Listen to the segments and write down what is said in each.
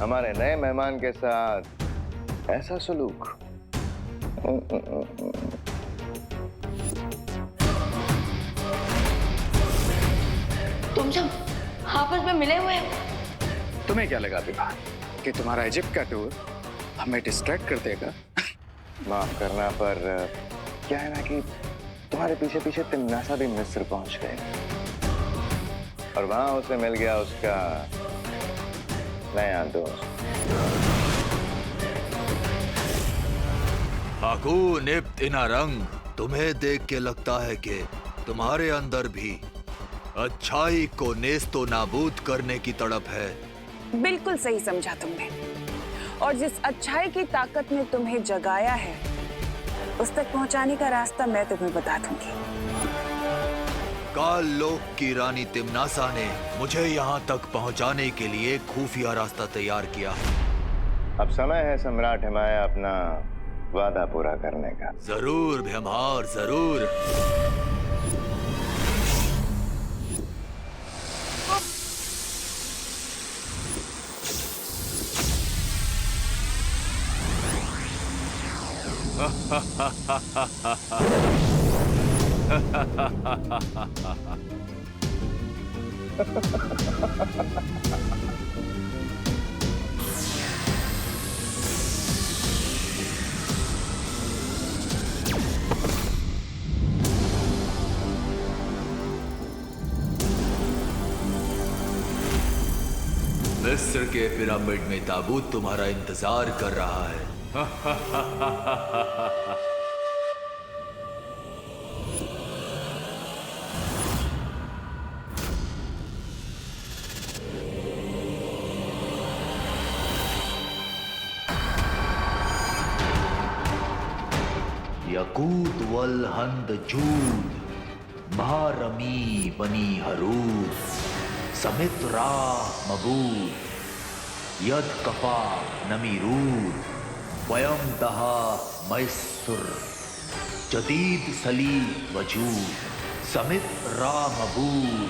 हमारे नए मेहमान के साथ ऐसा सलूक। तुम सब आपस में मिले हुए हो? तुम्हें क्या लगा विभा कि तुम्हारा इजिप्ट का टूर हमें डिस्ट्रैक्ट कर देगा? माफ करना, पर क्या है ना कि तुम्हारे पीछे पीछे तिम्नासा भी मिस्र पहुंच गए और वहां उसे मिल गया उसका नया दोस्त। हाकून इब्न इनारंग, तुम्हें देख के लगता है कि तुम्हारे अंदर भी अच्छाई को नेस्तो नाबूद करने की तड़प है। बिल्कुल सही समझा तुमने। और जिस अच्छाई की ताकत ने तुम्हें जगाया है उस तक पहुंचाने का रास्ता मैं तुम्हें बता दूंगी। काल लोक की रानी तिम्नासा ने मुझे यहाँ तक पहुँचाने के लिए खुफिया रास्ता तैयार किया। अब समय है सम्राट हिमाया अपना वादा पूरा करने का। जरूर भ्यमहार, जरूर। मिस्र के पिरामिड में ताबूत तुम्हारा इंतजार कर रहा है। यकूत वल हंद जूद, महारमी बनी हरूद, समित रा मबूद, यद कफा नमीरूद, वयम दहा मैसुर, जदीद सली वजूद, समित रा मबूद,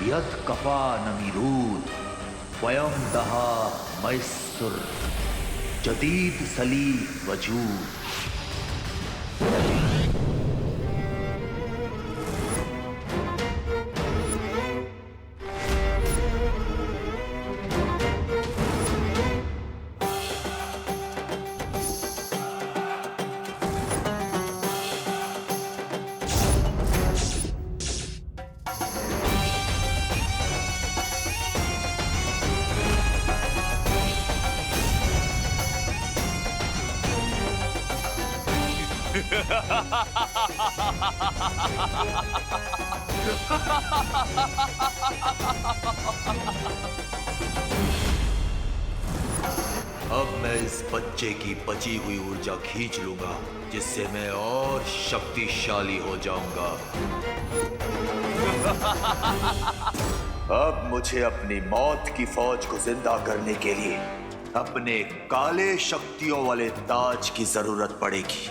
यद कफा नमीरूद, वयम दहा मैसुर, जदीद सली वजूद। अब मैं इस बच्चे की बची हुई ऊर्जा खींच लूंगा, जिससे मैं और शक्तिशाली हो जाऊंगा। अब मुझे अपनी मौत की फौज को जिंदा करने के लिए अपने काले शक्तियों वाले ताज की जरूरत पड़ेगी,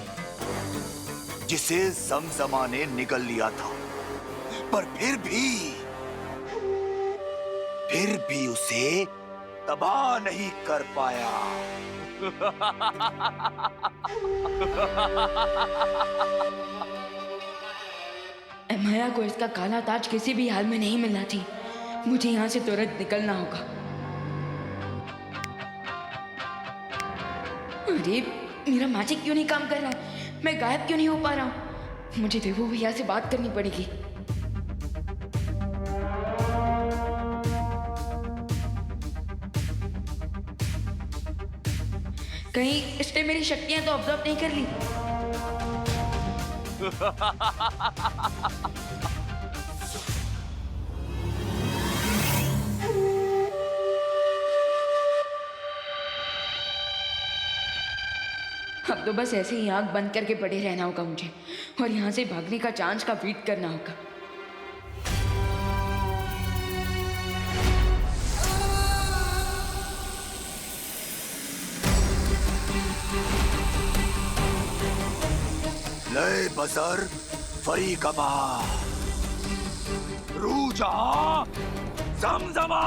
जिसे जमजमा ने निगल लिया था, पर फिर भी उसे तबाह नहीं कर पाया। हिमाया को इसका काला ताज किसी भी हाल में नहीं मिलना थी। मुझे यहाँ से तुरंत निकलना होगा। अरे मेरा मैजिक क्यों नहीं काम कर रहा है? मैं गायब क्यों नहीं हो पा रहा हूँ? मुझे विभू भैया से बात करनी पड़ेगी। कहीं इसने मेरी शक्तियां तो ऑब्जर्व नहीं कर ली। अब तो बस ऐसे ही आंख बंद करके पड़े रहना होगा मुझे, और यहाँ से भागने का चांस का वेट करना होगा। लय बसर फरी कबा रू जहां जमजमा।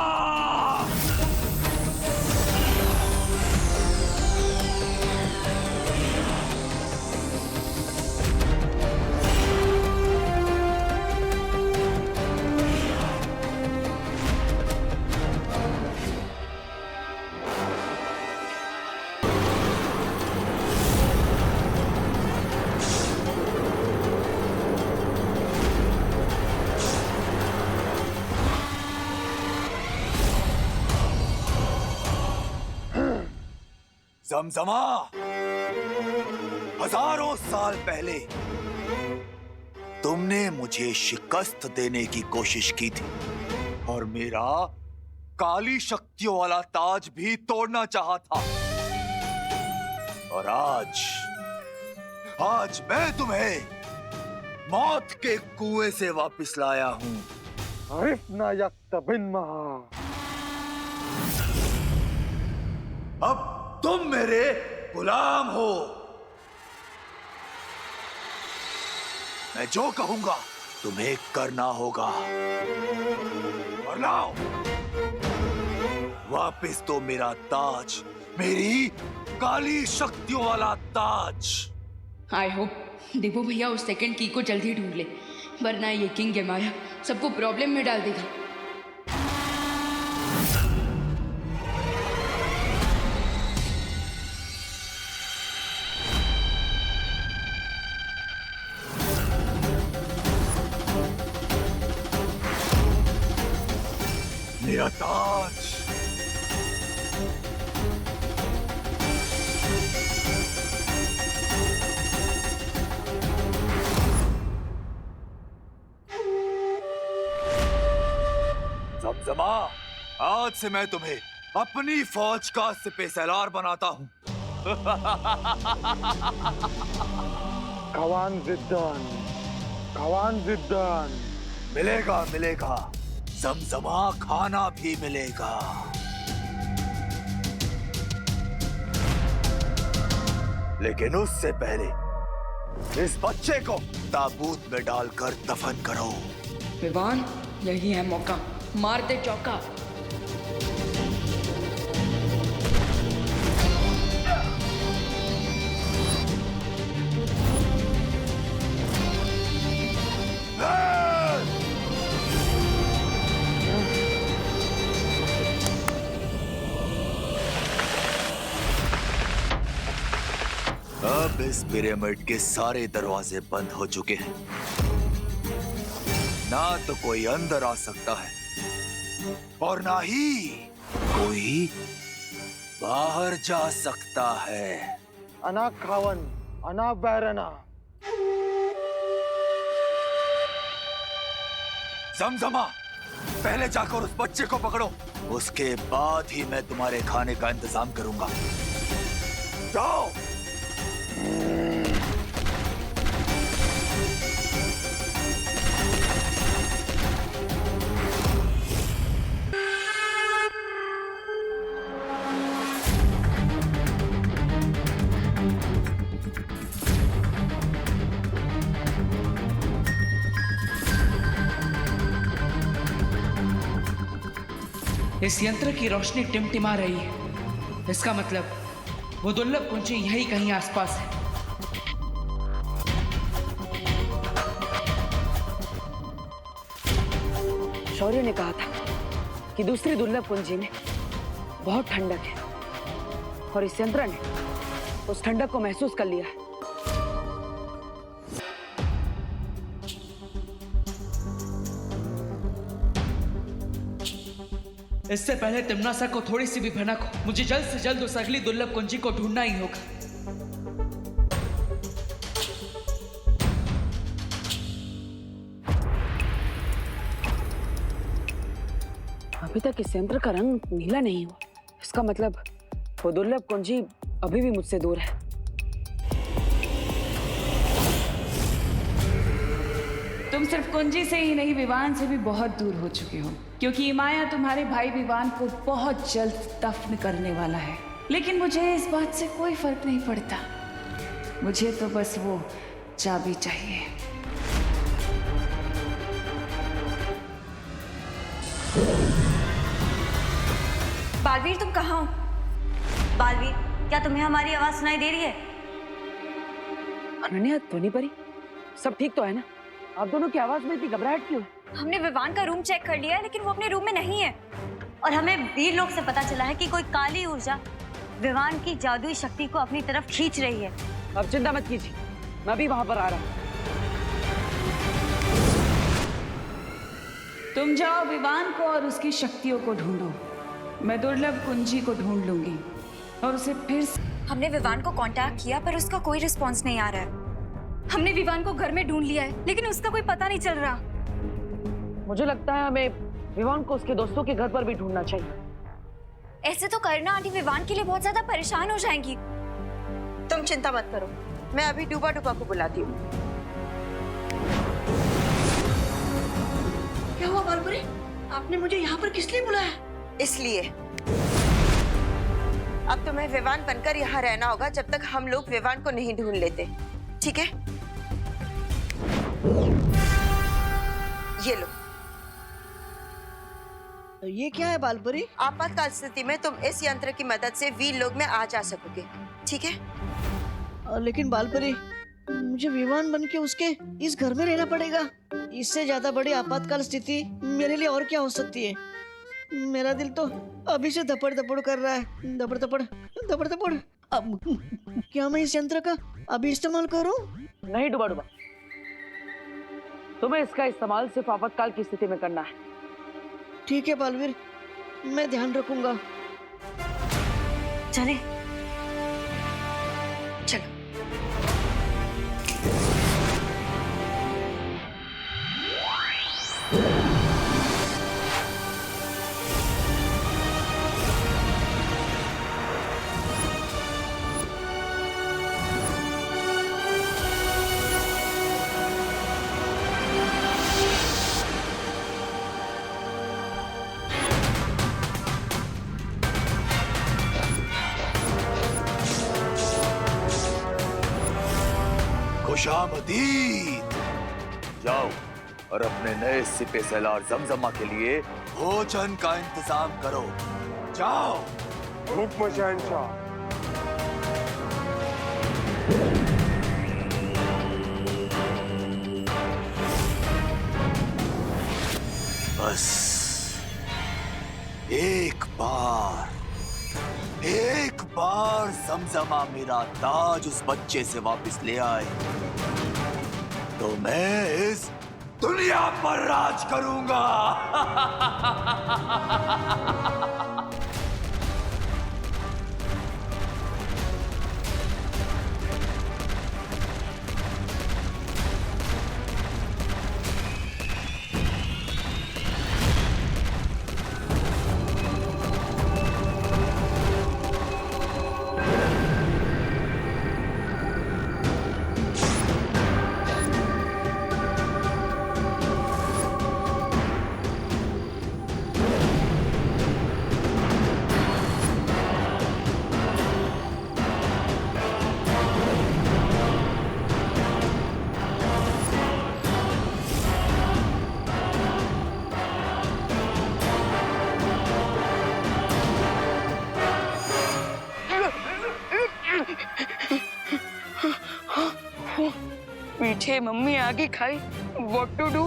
जमजमा, हजारों साल पहले तुमने मुझे शिकस्त देने की कोशिश की थी और मेरा काली शक्तियों वाला ताज भी तोड़ना चाहा था। और आज मैं तुम्हें मौत के कुएं से वापस लाया हूं। अब तुम मेरे गुलाम हो। मैं जो कहूंगा तुम्हें करना होगा। और लाओ वापस तो मेरा ताज, मेरी काली शक्तियों वाला ताज। आई होप देवो भैया उस सेकंड की को जल्दी ढूंढ ले, वरना ये किंग यमाया सबको प्रॉब्लम में डाल देगा। मेरा ताज, जमजमा, आज से मैं तुम्हें अपनी फौज का सिपह सलार बनाता हूं। कवान जिद्दान मिलेगा मिलेगा, जमजमा खाना भी मिलेगा। लेकिन उससे पहले इस बच्चे को ताबूत में डालकर दफन करो। विवान, यही है मौका, मार दे चौका। अब इस पिरामिड के सारे दरवाजे बंद हो चुके हैं। ना तो कोई अंदर आ सकता है और ना ही कोई बाहर जा सकता है। अना खावन, अना बैरना। जमजमा, पहले जाकर उस बच्चे को पकड़ो, उसके बाद ही मैं तुम्हारे खाने का इंतजाम करूंगा। जाओ। इस यंत्र की रोशनी टिमटिमा रही है। इसका मतलब वो दुर्लभ कुंजी यही कहीं आसपास है। शौर्य ने कहा था कि दूसरी दुर्लभ कुंजी में बहुत ठंडक है और इस यंत्र ने उस ठंडक को महसूस कर लिया है। इससे पहले तिम्नासा को थोड़ी सी भी भनक हो, मुझे जल्द से जल्द उस अगली दुर्लभ कुंजी को ढूंढना ही होगा। अभी तक इस यंत्र का रंग नीला नहीं हुआ। इसका मतलब वो दुर्लभ कुंजी अभी भी मुझसे दूर है। तुम सिर्फ कुंजी से ही नहीं, विवान से भी बहुत दूर हो चुके हो, क्योंकि माया तुम्हारे भाई विवान को बहुत जल्द दफन करने वाला है। लेकिन मुझे इस बात से कोई फर्क नहीं पड़ता। मुझे तो बस वो चाबी चाहिए। बालवीर, तुम कहाँ हो? बालवीर, क्या तुम्हें हमारी आवाज सुनाई दे रही है? अनन्या, ध्वनि परी, सब ठीक तो है ना? आप दोनों की आवाज में इतनी घबराहट क्यों? हमने विवान का रूम चेक कर लिया है, लेकिन वो अपने रूम में नहीं है। और हमें वीर लोग से पता चला है कि कोई काली ऊर्जा विवान की जादुई शक्ति को अपनी तरफ खींच रही है। अब चिंता मत कीजिए, मैं भी वहां पर आ रहा हूँ। तुम जाओ विवान को और उसकी शक्तियों को ढूंढो। मैं दुर्लभ कुंजी को ढूंढ लूंगी और उसे फिर हमने विवान को कांटेक्ट किया, पर उसका कोई रिस्पांस नहीं आ रहा है। हमने विवान को घर में ढूंढ लिया है, लेकिन उसका कोई पता नहीं चल रहा। मुझे लगता है हमें विवान को उसके दोस्तों के घर पर भी ढूंढना चाहिए। ऐसे तो करना आंटी विवान के लिए बहुत ज्यादा परेशान हो जाएंगी। तुम चिंता मत करो, मैं अभी डूबा डूबा को बुलाती हूँ। क्या हुआ बालपुरी? आपने मुझे यहाँ पर किस लिए बुलाया? इसलिए अब तुम्हें विवान बनकर यहाँ रहना होगा जब तक हम लोग विवान को नहीं ढूंढ लेते, ठीक है? ये लो। ये क्या है बालपुरी? आपातकाल स्थिति में तुम इस यंत्र की मदद से वीर लोग में आ जा सकोगे, ठीक है? लेकिन बालपुरी, मुझे विवान बन के उसके इस घर में रहना पड़ेगा। इससे ज्यादा बड़ी आपातकाल स्थिति मेरे लिए और क्या हो सकती है? मेरा दिल तो अभी से धपड़ धपड़ कर रहा है, धपड़ धपड़ धपड़ धपड़। अब क्या मैं इस यंत्र का अभी इस्तेमाल करूं? नहीं डूबा डूबा, तुम्हें इसका इस्तेमाल सिर्फ आपातकाल की स्थिति में करना है। ठीक है बालवीर, मैं ध्यान रखूंगा। चले चलो। खुशामदीद। जाओ और अपने नए सिपे सलार जमजमा के लिए भोजन का इंतजाम करो। जाओ। हुक्म शहंशाह। बस एक बार समझमा मेरा ताज उस बच्चे से वापस ले आए तो मैं इस दुनिया पर राज करूंगा। पीछे मम्मी आगे खाई, व्हाट टू डू?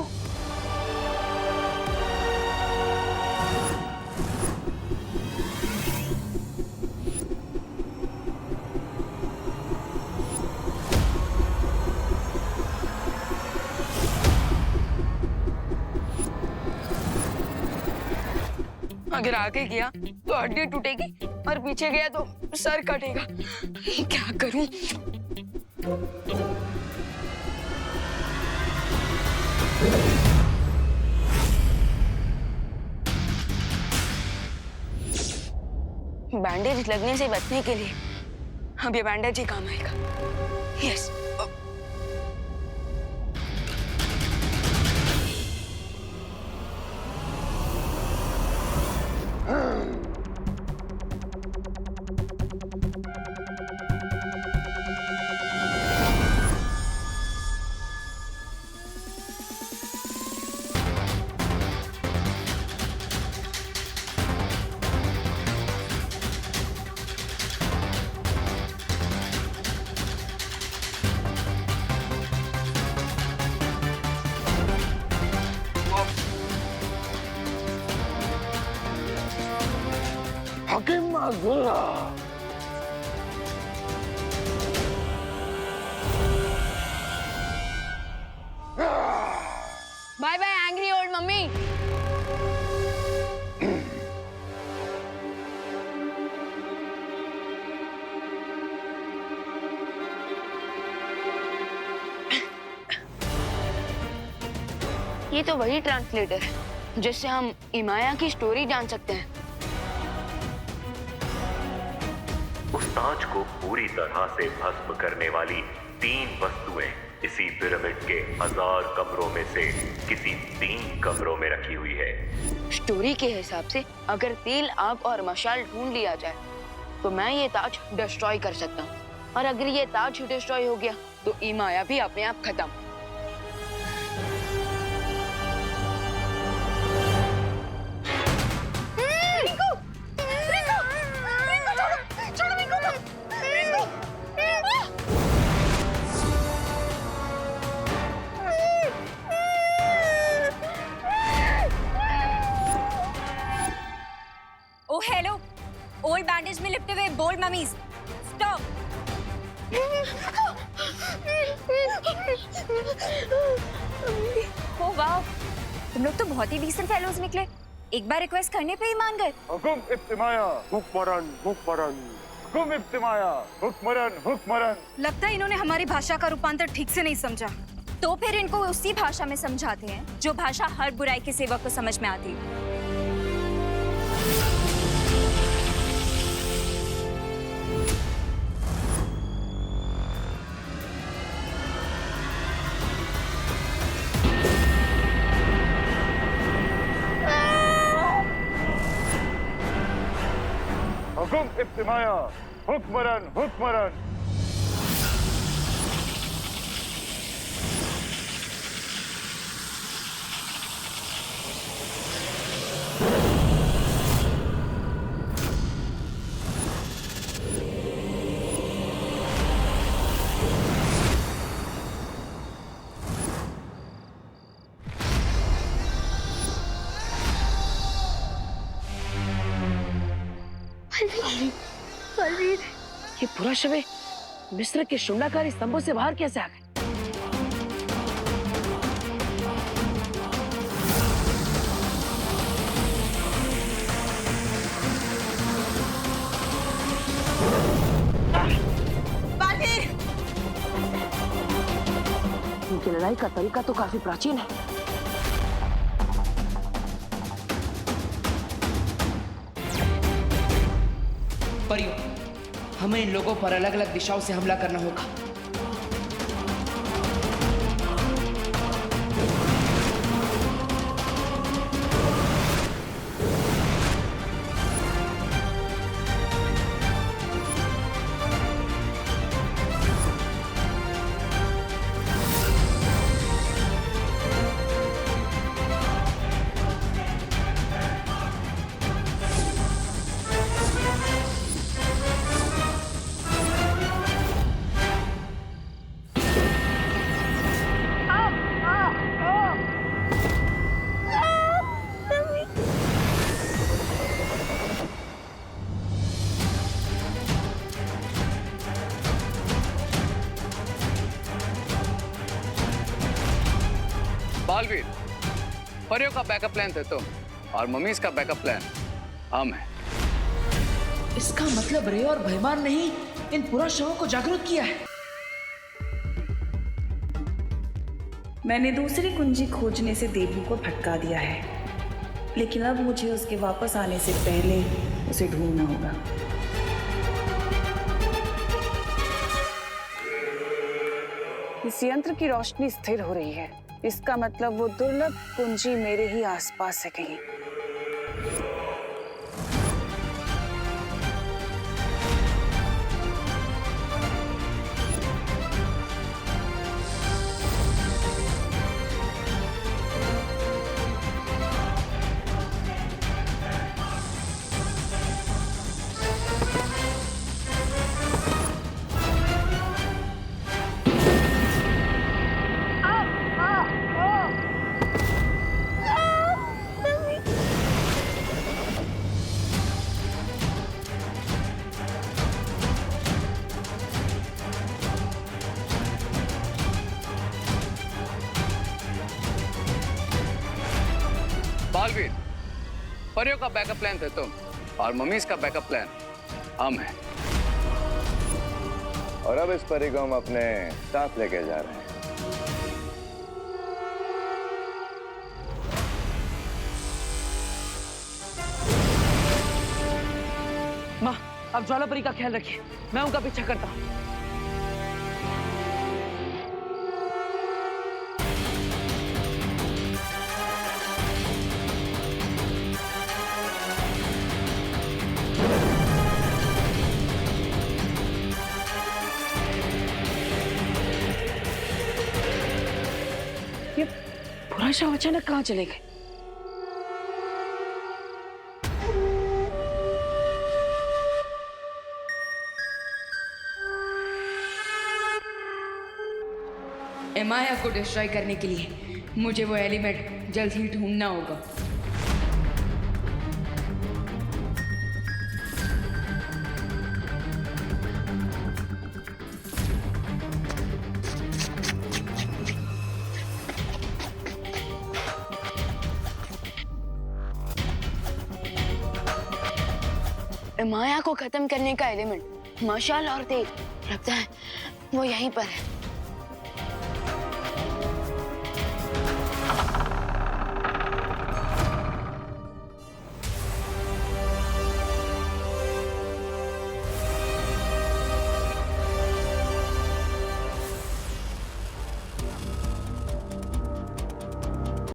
अगर आगे गया तो हड्डी टूटेगी और पीछे गया तो सर कटेगा। क्या करूं? बैंडेज लगने से बचने के लिए अब ये बैंडेज ही काम आएगा। Yes. Bye bye angry old mummy. ये तो वही ट्रांसलेटर है जिससे हम इमाया की स्टोरी जान सकते हैं। उस ताज को पूरी तरह से भस्म करने वाली 3 वस्तुएं इसी पिरामिड के 1000 कमरों में से किसी 3 कमरों में रखी हुई है। स्टोरी के हिसाब से अगर तेल, आग और मशाल ढूंढ लिया जाए तो मैं ये ताज डिस्ट्रॉय कर सकता हूँ, और अगर ये ताज डिस्ट्रॉय हो गया तो इमाया भी अपने आप खत्म। ओ हेलो, ओल्ड बैंडेज में लिपटे हुए बोल्ड ममीज, स्टॉप। ओ वाह, तुम लोग तो बहुत ही डिसेंट फेलोज निकले। एक बार रिक्वेस्ट करने पे ही मान गए। हुकुम इब्तिमाया हुक्मरन हुक्मरन, हुकुम इब्तिमाया हुक्मरन हुक्मरन। लगता है इन्होंने हमारी भाषा का रूपांतर ठीक से नहीं समझा, तो फिर इनको उसी भाषा में समझाते हैं जो भाषा हर बुराई के सेवक को समझ में आती है। हुकुम इब्तिमाया हुक्मरन हुक्मरन। ये पूरा शव मिस्र के शुंडाकारी स्तंभों से बाहर कैसे आ गए? उनकी लड़ाई का तरीका तो काफी प्राचीन है। परियों, हमें इन लोगों पर अलग अलग दिशाओं से हमला करना होगा। बालवीर, परियों का बैकअप प्लान थे तुम और मम्मीज का बैकअप प्लान हम है। इसका मतलब रे और भयमान ने ही इन पूरा शवों को जागरूक किया है। मैंने दूसरी कुंजी खोजने से देवू को भटका दिया है, लेकिन अब मुझे उसके वापस आने से पहले उसे ढूंढना होगा। इस यंत्र की रोशनी स्थिर हो रही है, इसका मतलब वो दुर्लभ कुंजी मेरे ही आसपास है कहीं। बालवीर, परियों का बैकअप प्लान थे तुम और मम्मीज का बैकअप प्लान हम हैं। और अब इस परी को हम अपने साथ लेके जा रहे हैं। माँ, आप ज्वालापरी का ख्याल रखिए, मैं उनका पीछा करता हूँ। ये पूरा शव अचानक कहाँ चले गए? माया को डिस्ट्रॉय करने के लिए मुझे वो एलिमेंट जल्द ही ढूंढना होगा। माया को खत्म करने का एलिमेंट मशाल और तेज लगता है वो यहीं पर है।